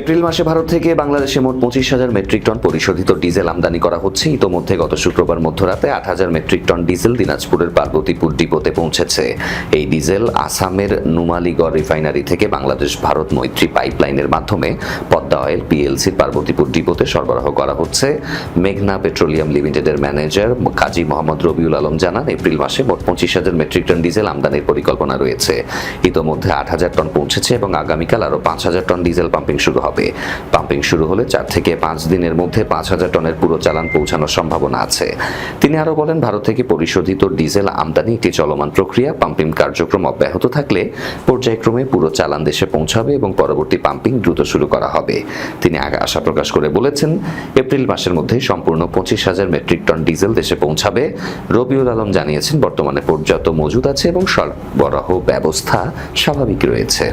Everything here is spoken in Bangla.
এপ্রিল মাসে ভারত থেকে বাংলাদেশে মোট 25,000 মেট্রিক টন পরিশোধিত ডিজেল আমদানি করা হচ্ছে। ইতোমধ্যে গত শুক্রবার মধ্যরাতে 8,000 মেট্রিক টন ডিজেল দিনাজপুরের পার্বতীপুর ডিপোতে পৌঁছেছে। এই ডিজেল আসামের নুমালীগড় রিফাইনারি থেকে বাংলাদেশ ভারত মৈত্রী পাইপলাইনের মাধ্যমে পদ্মা অয়েল পিএলসির পার্বতীপুর ডিপোতে সরবরাহ করা হচ্ছে। মেঘনা পেট্রোলিয়াম লিমিটেডের ম্যানেজার কাজী মোহাম্মদ রবিউল আলম জানান, এপ্রিল মাসে মোট 25,000 মেট্রিক টন ডিজেল আমদানির পরিকল্পনা রয়েছে। ইতোমধ্যে 8,000 টন পৌঁছেছে এবং আগামীকাল আরও 5,000 টন ডিজেল পাম্পিং শুরু হবে। পাম্পিং শুরু হলে 4 থেকে 5 দিনের মধ্যে 5,000 টনের পুরো চালান পৌঁছানোর সম্ভাবনা আছে। তিনি আরও বলেন, ভারত থেকে পরিশোধিত ডিজেল আমদানি একটি চলমান প্রক্রিয়া। পাম্পিং কার্যক্রম অব্যাহত থাকলে পর্যায়ক্রমে পুরো চালান দেশে পৌঁছাবে এবং পরবর্তী পাম্পিং দ্রুত শুরু করা হবে। তিনি আশা প্রকাশ করে বলেছেন, এপ্রিল মাসের মধ্যে সম্পূর্ণ 25,000 মেট্রিক টন ডিজেল দেশে পৌঁছাবে। রবিউল আলম জানিয়েছেন, বর্তমানে পর্যাপ্ত মজুদ আছে এবং সরবরাহ ব্যবস্থা স্বাভাবিক রয়েছে।